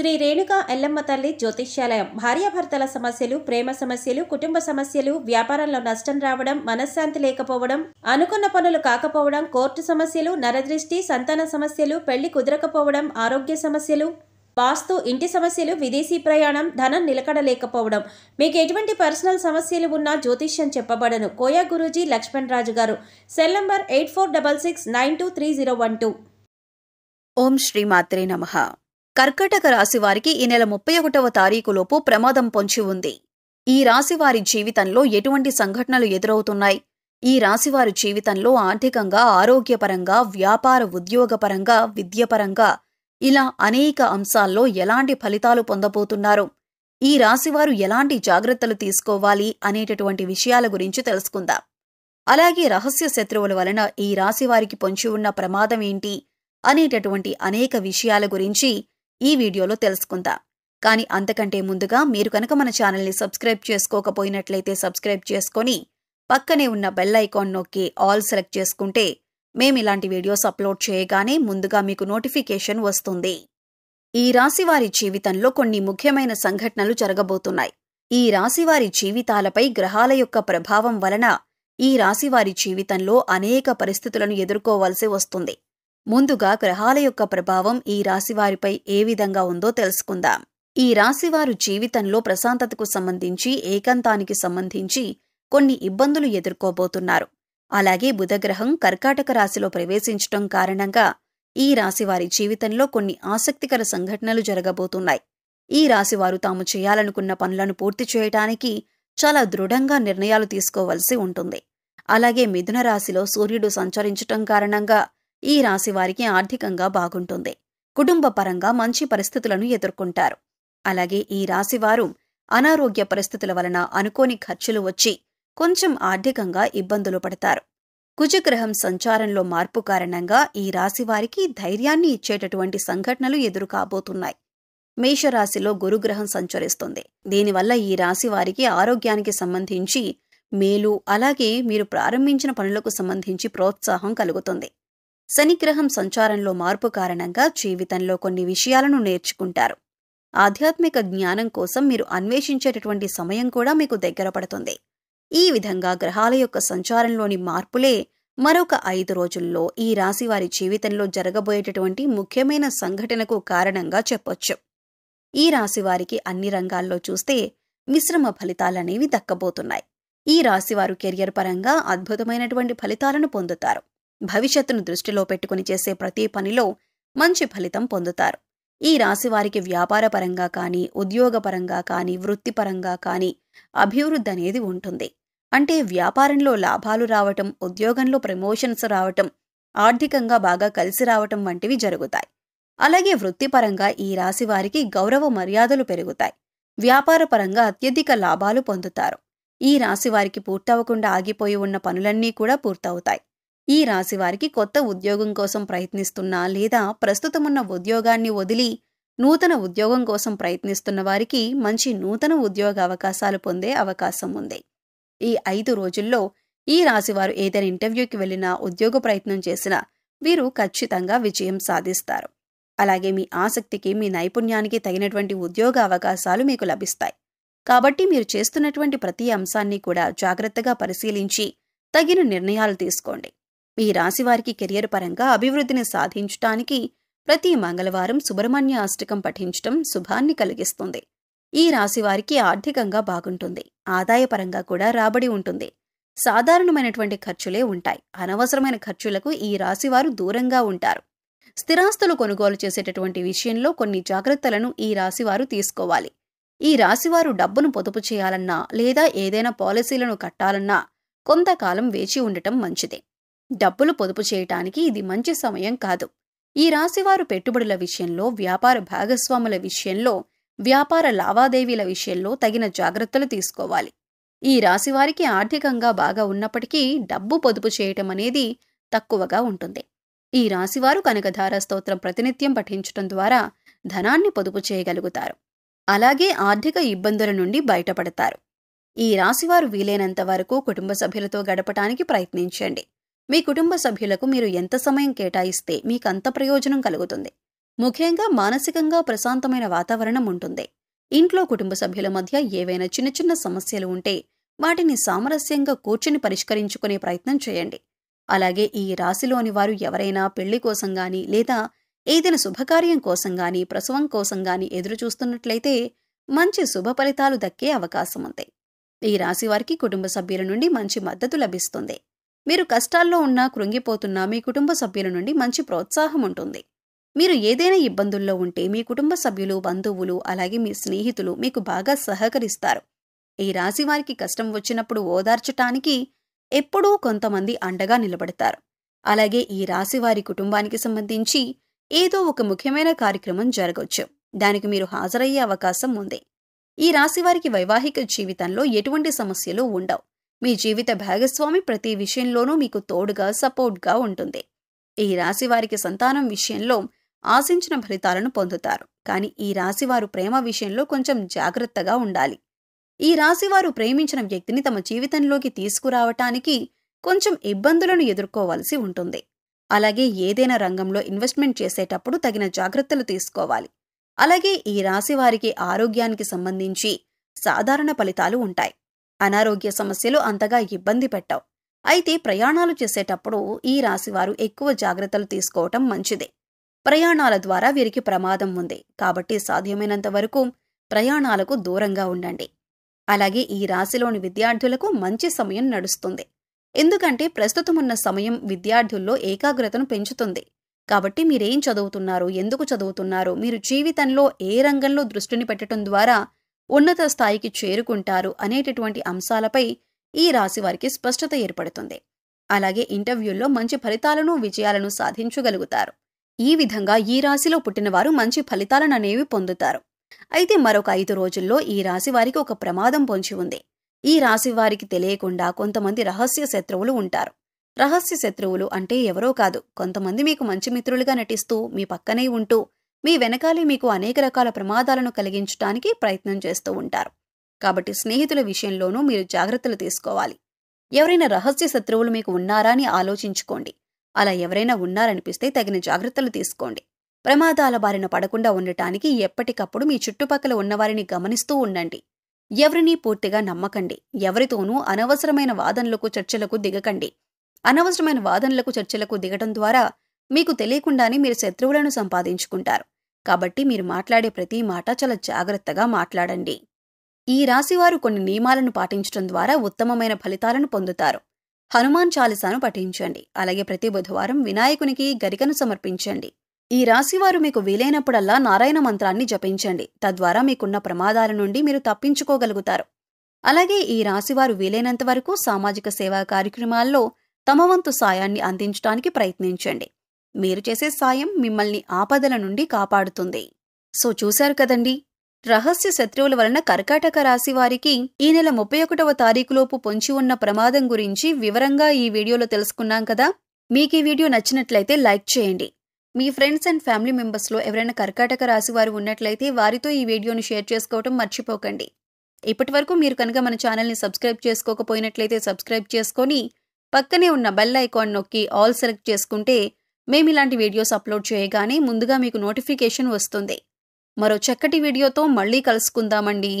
శ్రీ రేణుకా ఎల్లమ్మ తల్లి జ్యోతిష్యాలయం. భార్యాభర్తల సమస్యలు, ప్రేమ సమస్యలు, కుటుంబ సమస్యలు, వ్యాపారంలో నష్టం రావడం, మనశ్శాంతి లేకపోవడం, అనుకున్న పనులు కాకపోవడం, కోర్టు సమస్యలు, నరదృష్టి, సంతాన సమస్యలు, పెళ్లి కుదరకపోవడం, ఆరోగ్య సమస్యలు, వాస్తు, ఇంటి సమస్యలు, విదేశీ ప్రయాణం, ధనం నిలకడలేకపోవడం, మీకు ఎటువంటి పర్సనల్ సమస్యలు ఉన్నా జ్యోతిష్యం చెప్పబడను. కోయా గురూజీ లక్ష్మణ్ రాజు గారు. Cell number 8466923012. ఓం శ్రీ మాత్రే నమః. కర్కాటక రాశి వారికి ఈ నెల 31వ తారీఖులోపు ప్రమాదం పొంచి ఉంది. ఈ రాశివారి జీవితంలో ఎటువంటి సంఘటనలు ఎదురవుతున్నాయి? ఈ రాశివారి జీవితంలో ఆర్థికంగా, ఆరోగ్యపరంగా, వ్యాపార ఉద్యోగపరంగా, విద్యపరంగా ఇలా అనేక అంశాల్లో ఎలాంటి ఫలితాలు పొందబోతున్నారు? ఈ రాశివారు ఎలాంటి జాగ్రత్తలు తీసుకోవాలి అనేటటువంటి విషయాల గురించి తెలుసుకుందాం. అలాగే రహస్య శత్రువుల వలన ఈ రాశివారికి పొంచి ఉన్న ప్రమాదం ఏంటి అనేటటువంటి అనేక విషయాల గురించి ఈ వీడియోలో తెలుసుకుందాం. కానీ అంతకంటే ముందుగా మీరు కనుక మన ఛానల్ని సబ్స్క్రైబ్ చేసుకోకపోయినట్లయితే సబ్స్క్రైబ్ చేసుకొని పక్కనే ఉన్న బెల్ ఐకాన్ నొక్కి ఆల్ సెలెక్ట్ చేసుకుంటే మేమిలాంటి వీడియోస్ అప్లోడ్ చేయగానే ముందుగా మీకు నోటిఫికేషన్ వస్తుంది. ఈ రాశివారి జీవితంలో కొన్ని ముఖ్యమైన సంఘటనలు జరగబోతున్నాయి. ఈ రాశివారి జీవితాలపై గ్రహాల యొక్క ప్రభావం వలన ఈ రాశివారి జీవితంలో అనేక పరిస్థితులను ఎదుర్కోవాల్సి వస్తుంది. ముందుగా గ్రహాల యొక్క ప్రభావం ఈ రాశివారిపై ఏ విధంగా ఉందో తెలుసుకుందాం. ఈ రాశివారు జీవితంలో ప్రశాంతతకు సంబంధించి, ఏకాంతానికి సంబంధించి కొన్ని ఇబ్బందులు ఎదుర్కోబోతున్నారు. అలాగే బుధగ్రహం కర్కాటక రాశిలో ప్రవేశించటం కారణంగా ఈ రాశివారి జీవితంలో కొన్ని ఆసక్తికర సంఘటనలు జరగబోతున్నాయి. ఈ రాశివారు తాము చేయాలనుకున్న పనులను పూర్తి చేయటానికి చాలా దృఢంగా నిర్ణయాలు తీసుకోవలసి ఉంటుంది. అలాగే మిథున రాశిలో సూర్యుడు సంచరించటం కారణంగా ఈ రాశివారికి ఆర్థికంగా బాగుంటుంది. కుటుంబ పరంగా మంచి పరిస్థితులను ఎదుర్కొంటారు. అలాగే ఈ రాశివారు అనారోగ్య పరిస్థితుల వలన అనుకోని ఖర్చులు వచ్చి కొంచెం ఆర్థికంగా ఇబ్బందులు పడతారు. కుజగ్రహం సంచారంలో మార్పు కారణంగా ఈ రాశివారికి ధైర్యాన్ని ఇచ్చేటటువంటి సంఘటనలు ఎదురు కాబోతున్నాయి. మేషరాశిలో గురుగ్రహం సంచరిస్తుంది. దీనివల్ల ఈ రాశివారికి ఆరోగ్యానికి సంబంధించి మేలు, అలాగే మీరు ప్రారంభించిన పనులకు సంబంధించి ప్రోత్సాహం కలుగుతుంది. శనిగ్రహం సంచారంలో మార్పు కారణంగా జీవితంలో కొన్ని విషయాలను నేర్చుకుంటారు. ఆధ్యాత్మిక జ్ఞానం కోసం మీరు అన్వేషించేటటువంటి సమయం కూడా మీకు దగ్గర పడుతుంది. ఈ విధంగా గ్రహాల యొక్క సంచారంలోని మార్పులే మరొక 5 రోజుల్లో ఈ రాశివారి జీవితంలో జరగబోయేటటువంటి ముఖ్యమైన సంఘటనకు కారణంగా చెప్పొచ్చు. ఈ రాశివారికి అన్ని రంగాల్లో చూస్తే మిశ్రమ ఫలితాలనేవి దక్కబోతున్నాయి. ఈ రాశివారు కెరియర్ పరంగా అద్భుతమైనటువంటి ఫలితాలను పొందుతారు. భవిష్యత్తును దృష్టిలో పెట్టుకుని చేసే ప్రతి పనిలో మంచి ఫలితం పొందుతారు. ఈ రాశివారికి వ్యాపారపరంగా కానీ, ఉద్యోగపరంగా కానీ, వృత్తిపరంగా కానీ అభివృద్ధి అనేది ఉంటుంది. అంటే వ్యాపారంలో లాభాలు రావటం, ఉద్యోగంలో ప్రమోషన్స్ రావటం, ఆర్థికంగా బాగా కలిసి రావటం వంటివి జరుగుతాయి. అలాగే వృత్తిపరంగా ఈ రాశివారికి గౌరవ మర్యాదలు పెరుగుతాయి. వ్యాపారపరంగా అత్యధిక లాభాలు పొందుతారు. ఈ రాశివారికి పూర్తవకుండా ఆగిపోయి ఉన్న పనులన్నీ కూడా పూర్తవుతాయి. ఈ రాశివారికి కొత్త ఉద్యోగం కోసం ప్రయత్నిస్తున్నా లేదా ప్రస్తుతమున్న ఉద్యోగాన్ని వదిలి నూతన ఉద్యోగం కోసం ప్రయత్నిస్తున్న వారికి మంచి నూతన ఉద్యోగ అవకాశాలు పొందే అవకాశం ఉంది. ఈ 5 రోజుల్లో ఈ రాశివారు ఏదైనా ఇంటర్వ్యూకి వెళ్లినా, ఉద్యోగ ప్రయత్నం చేసినా వీరు ఖచ్చితంగా విజయం సాధిస్తారు. అలాగే మీ ఆసక్తికి, మీ నైపుణ్యానికి తగినటువంటి ఉద్యోగ అవకాశాలు మీకు లభిస్తాయి. కాబట్టి మీరు చేస్తున్నటువంటి ప్రతి అంశాన్ని కూడా జాగ్రత్తగా పరిశీలించి తగిన నిర్ణయాలు తీసుకోండి. ఈ రాశివారికి కెరియర్ పరంగా అభివృద్ధిని సాధించటానికి ప్రతి మంగళవారం సుబ్రహ్మణ్య అష్టకం పఠించటం శుభాన్ని కలిగిస్తుంది. ఈ రాశివారికి ఆర్థికంగా బాగుంటుంది. ఆదాయపరంగా కూడా రాబడి ఉంటుంది. సాధారణమైనటువంటి ఖర్చులే ఉంటాయి. అనవసరమైన ఖర్చులకు ఈ రాశివారు దూరంగా ఉంటారు. స్థిరాస్తులు కొనుగోలు చేసేటటువంటి విషయంలో కొన్ని జాగ్రత్తలను ఈ రాశివారు తీసుకోవాలి. ఈ రాశివారు డబ్బును పొదుపు చేయాలన్నా లేదా ఏదైనా పాలసీలను కట్టాలన్నా కొంతకాలం వేచి ఉండటం మంచిదే. డబ్బులు పొదుపు చేయటానికి ఇది మంచి సమయం కాదు. ఈ రాశివారు పెట్టుబడుల విషయంలో, వ్యాపార భాగస్వాముల విషయంలో, వ్యాపార లావాదేవీల విషయంలో తగిన జాగ్రత్తలు తీసుకోవాలి. ఈ రాశివారికి ఆర్థికంగా బాగా ఉన్నప్పటికీ డబ్బు పొదుపు చేయటం అనేది తక్కువగా ఉంటుంది. ఈ రాశివారు కనకధార స్తోత్రం ప్రతినిత్యం పఠించటం ద్వారా ధనాన్ని పొదుపు చేయగలుగుతారు. అలాగే ఆర్థిక ఇబ్బందుల నుండి బయటపడతారు. ఈ రాశివారు వీలైనంత వరకు కుటుంబ సభ్యులతో గడపటానికి ప్రయత్నించండి. మీ కుటుంబ సభ్యులకు మీరు ఎంత సమయం కేటాయిస్తే మీకంత ప్రయోజనం కలుగుతుంది. ముఖ్యంగా మానసికంగా ప్రశాంతమైన వాతావరణం ఉంటుంది. ఇంట్లో కుటుంబ సభ్యుల మధ్య ఏవైనా చిన్న చిన్న సమస్యలు ఉంటే వాటిని సామరస్యంగా కూర్చుని పరిష్కరించుకునే ప్రయత్నం చేయండి. అలాగే ఈ రాశిలోని వారు ఎవరైనా పెళ్లి కోసం గాని లేదా ఏదైనా శుభకార్యం కోసం గాని ప్రసవం కోసం గాని ఎదురు చూస్తున్నట్లయితే మంచి శుభ ఫలితాలు దక్కే అవకాశం ఉంది. ఈ రాశి వారికి కుటుంబ సభ్యుల నుండి మంచి మద్దతు లభిస్తుంది. మీరు కష్టాల్లో ఉన్నా కృంగిపోతున్నా మీ కుటుంబ సభ్యుల నుండి మంచి ప్రోత్సాహం ఉంటుంది. మీరు ఏదైనా ఇబ్బందుల్లో ఉంటే మీ కుటుంబ సభ్యులు, బంధువులు అలాగే మీ స్నేహితులు మీకు బాగా సహకరిస్తారు. ఈ రాశి వారికి కష్టం వచ్చినప్పుడు ఓదార్చటానికి ఎప్పుడూ కొంతమంది అండగా నిలబడతారు. అలాగే ఈ రాశి వారి కుటుంబానికి సంబంధించి ఏదో ఒక ముఖ్యమైన కార్యక్రమం జరగొచ్చు. దానికి మీరు హాజరయ్యే అవకాశం ఉంది. ఈ రాశి వారికి వైవాహిక జీవితంలో ఎటువంటి సమస్యలు ఉండవు. మీ జీవిత భాగస్వామి ప్రతి విషయంలోనూ మీకు తోడుగా సపోర్ట్గా ఉంటుంది. ఈ రాశి వారికి సంతానం విషయంలో ఆశించిన ఫలితాలను పొందుతారు. కానీ ఈ రాశివారు ప్రేమ విషయంలో కొంచెం జాగ్రత్తగా ఉండాలి. ఈ రాశివారు ప్రేమించిన వ్యక్తిని తమ జీవితంలోకి తీసుకురావటానికి కొంచెం ఇబ్బందులను ఎదుర్కోవాల్సి ఉంటుంది. అలాగే ఏదైనా రంగంలో ఇన్వెస్ట్మెంట్ చేసేటప్పుడు తగిన జాగ్రత్తలు తీసుకోవాలి. అలాగే ఈ రాశి వారికి ఆరోగ్యానికి సంబంధించి సాధారణ ఫలితాలు ఉంటాయి. అనారోగ్య సమస్యలు అంతగా ఇబ్బంది పెట్టవు. అయితే ప్రయాణాలు చేసేటప్పుడు ఈ రాశివారు ఎక్కువ జాగ్రత్తలు తీసుకోవటం మంచిదే. ప్రయాణాల ద్వారా వీరికి ప్రమాదం ఉంది. కాబట్టి సాధ్యమైనంత వరకు ప్రయాణాలకు దూరంగా ఉండండి. అలాగే ఈ రాశిలోని విద్యార్థులకు మంచి సమయం నడుస్తుంది. ఎందుకంటే ప్రస్తుతమున్న సమయం విద్యార్థుల్లో ఏకాగ్రతను పెంచుతుంది. కాబట్టి మీరేం చదువుతున్నారు, ఎందుకు చదువుతున్నారు, మీరు జీవితంలో ఏ రంగంలో దృష్టిని పెట్టడం ద్వారా ఉన్నత స్థాయికి చేరుకుంటారు అనేటటువంటి అంశాలపై ఈ రాశి వారికి స్పష్టత ఏర్పడుతుంది. అలాగే ఇంటర్వ్యూల్లో మంచి ఫలితాలను, విజయాలను సాధించగలుగుతారు. ఈ విధంగా ఈ రాశిలో పుట్టినవారు మంచి ఫలితాలననేవి పొందుతారు. అయితే మరొక 5 రోజుల్లో ఈ రాశి వారికి ఒక ప్రమాదం పొంచి ఉంది. ఈ రాశి వారికి తెలియకుండా కొంతమంది రహస్య శత్రువులు ఉంటారు. రహస్య శత్రువులు అంటే ఎవరో కాదు, కొంతమంది మీకు మంచి మిత్రులుగా నటిస్తూ మీ పక్కనే ఉంటూ మీ వెనకాలే మీకు అనేక రకాల ప్రమాదాలను కలిగించడానికి ప్రయత్నం చేస్తూ ఉంటారు. కాబట్టి స్నేహితుల విషయంలోనూ మీరు జాగ్రత్తలు తీసుకోవాలి. ఎవరైనా రహస్య శత్రువులు మీకు ఉన్నారా అని ఆలోచించుకోండి. అలా ఎవరైనా ఉన్నారనిపిస్తే తగిన జాగ్రత్తలు తీసుకోండి. ప్రమాదాల బారిన పడకుండా ఉండటానికి ఎప్పటికప్పుడు మీ చుట్టుపక్కల ఉన్నవారిని గమనిస్తూ ఉండండి. ఎవరినీ పూర్తిగా నమ్మకండి. ఎవరితోనూ అనవసరమైన వాదనలకు, చర్చలకు దిగకండి. అనవసరమైన వాదనలకు, చర్చలకు దిగటం ద్వారా మీకు తెలియకుండానే మీరు శత్రువులను సంపాదించుకుంటారు. కాబట్టి మీరు మాట్లాడే ప్రతి మాట చాలా జాగ్రత్తగా మాట్లాడండి. ఈ రాశివారు కొన్ని నియమాలను పాటించడం ద్వారా ఉత్తమమైన ఫలితాలను పొందుతారు. హనుమాన్ చాలీసాను పఠించండి. అలాగే ప్రతి బుధవారం వినాయకునికి గరికను సమర్పించండి. ఈ రాశివారు మీకు వీలైనప్పుడల్లా నారాయణ మంత్రాన్ని జపించండి. తద్వారా మీకున్న ప్రమాదాల నుండి మీరు తప్పించుకోగలుగుతారు. అలాగే ఈ రాశివారు వీలైనంత వరకు సామాజిక సేవా కార్యక్రమాల్లో తమ వంతు సాయాన్ని అందించడానికి ప్రయత్నించండి. మీరు చేసే సాయం మిమ్మల్ని ఆపదల నుండి కాపాడుతుంది. సో చూశారు కదండి, రహస్య శత్రువుల వలన కర్కాటక రాశి వారికి ఈ నెల 31వ తారీఖులోపు పొంచి ఉన్న ప్రమాదం గురించి వివరంగా ఈ వీడియోలో తెలుసుకున్నాం కదా. మీకు ఈ వీడియో నచ్చినట్లయితే లైక్ చేయండి. మీ ఫ్రెండ్స్ అండ్ ఫ్యామిలీ మెంబర్స్లో ఎవరైనా కర్కాటక రాశి వారు ఉన్నట్లయితే వారితో ఈ వీడియోని షేర్ చేసుకోవటం మర్చిపోకండి. ఇప్పటివరకు మీరు కనుక మన ఛానల్ని సబ్స్క్రైబ్ చేసుకోకపోయినట్లయితే సబ్స్క్రైబ్ చేసుకొని పక్కనే ఉన్న బెల్ ఐకాన్ నొక్కి ఆల్ సెలెక్ట్ చేసుకుంటే మేమిలాంటి వీడియోస్ అప్లోడ్ చేయగానే ముందుగా మీకు నోటిఫికేషన్ వస్తుంది. మరో చక్కటి వీడియోతో మళ్ళీ కలుసుకుందామండి.